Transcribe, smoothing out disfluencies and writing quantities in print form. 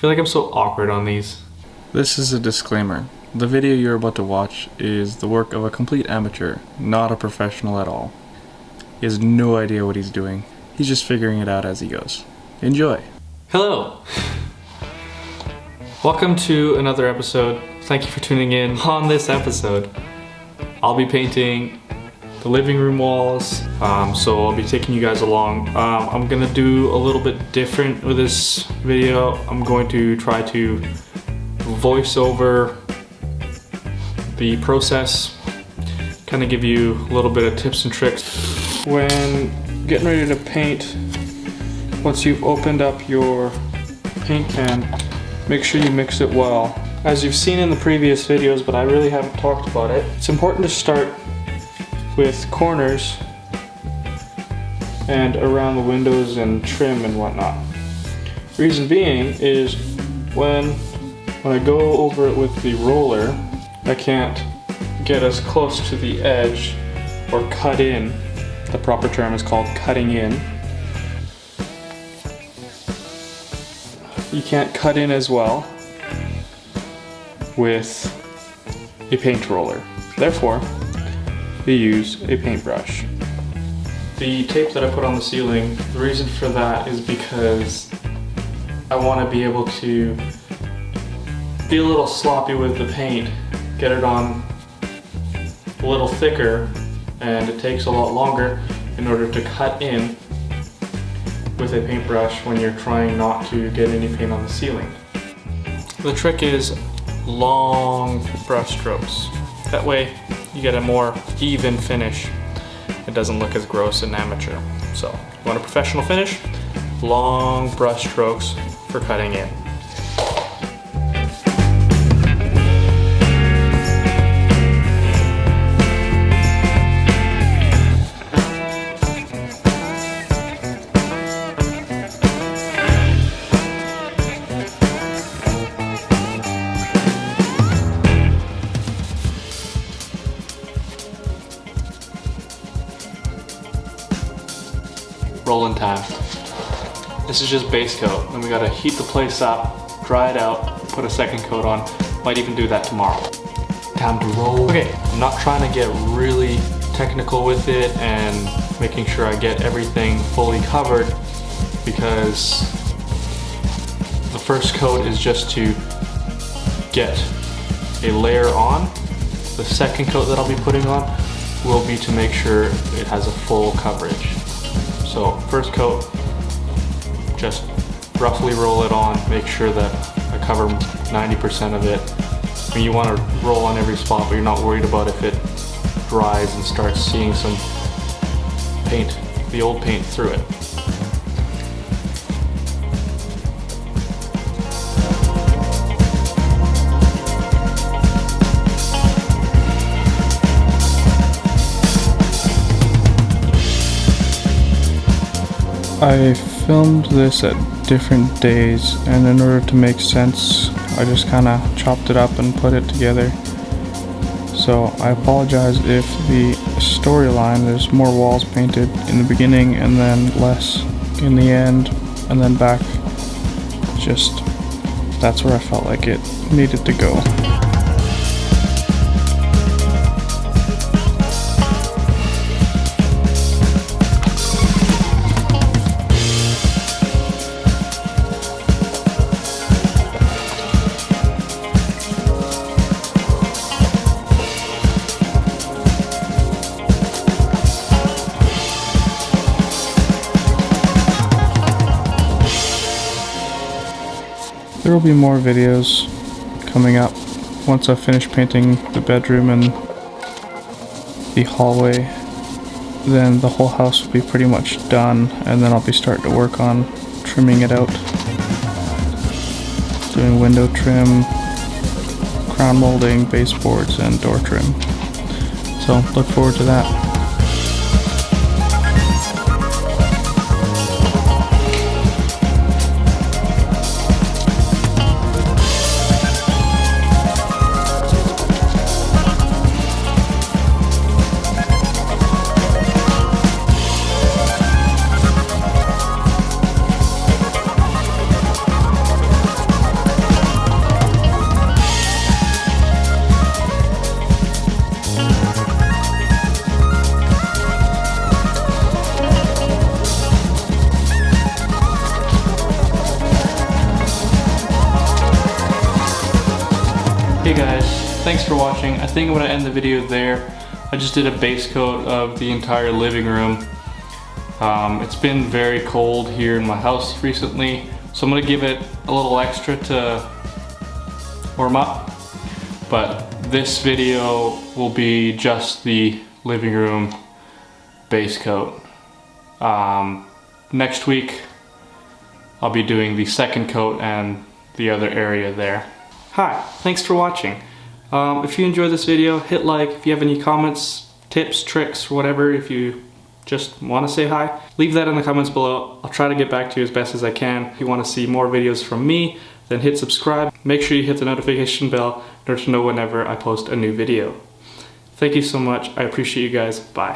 feel like I'm so awkward on these. This is a disclaimer. The video you're about to watch is the work of a complete amateur, not a professional at all. He has no idea what he's doing. He's just figuring it out as he goes. Enjoy! Hello! Welcome to another episode. Thank you for tuning in. On this episode, I'll be painting the living room walls, so I'll be taking you guys along. I'm gonna do a little bit different with this video. I'm going to try to voice over the process, kind of give you a little bit of tips and tricks. When getting ready to paint, once you've opened up your paint can, make sure you mix it well. As you've seen in the previous videos, but I really haven't talked about it, it's important to start with corners and around the windows and trim and whatnot. Reason being is when I go over it with the roller, I can't get as close to the edge or cut in. The proper term is called cutting in. You can't cut in as well with a paint roller. Therefore, we use a paintbrush. The tape that I put on the ceiling, the reason for that is because I want to be able to be a little sloppy with the paint, get it on a little thicker, and it takes a lot longer in order to cut in with a paintbrush when you're trying not to get any paint on the ceiling. The trick is long brush strokes. That way you get a more even finish. It doesn't look as gross and amateur. So, you want a professional finish? Long brush strokes for cutting in. Rolling time. This is just base coat. Then we gotta heat the place up, dry it out, put a second coat on. Might even do that tomorrow. Time to roll. Okay, I'm not trying to get really technical with it and making sure I get everything fully covered, because the first coat is just to get a layer on. The second coat that I'll be putting on will be to make sure it has a full coverage. So first coat, just roughly roll it on, make sure that I cover 90% of it. I mean, you want to roll on every spot, but you're not worried about if it dries and starts seeing some paint, the old paint through it. I filmed this at different days, and in order to make sense, I just kind of chopped it up and put it together. So I apologize if the storyline, there's more walls painted in the beginning and then less in the end and then back. Just, that's where I felt like it needed to go. There will be more videos coming up once I finish painting the bedroom and the hallway. Then the whole house will be pretty much done, and then I'll be starting to work on trimming it out. Doing window trim, crown molding, baseboards, and door trim. So look forward to that. Hey guys, thanks for watching. I think I'm gonna end the video there. I just did a base coat of the entire living room. It's been very cold here in my house recently, so I'm gonna give it a little extra to warm up. But this video will be just the living room base coat. Next week, I'll be doing the second coat and the other area there. Hi, thanks for watching. If you enjoyed this video, hit like. If you have any comments, tips, tricks, whatever, if you just want to say hi, leave that in the comments below. I'll try to get back to you as best as I can. If you want to see more videos from me, then hit subscribe. Make sure you hit the notification bell in order to know whenever I post a new video. Thank you so much. I appreciate you guys. Bye.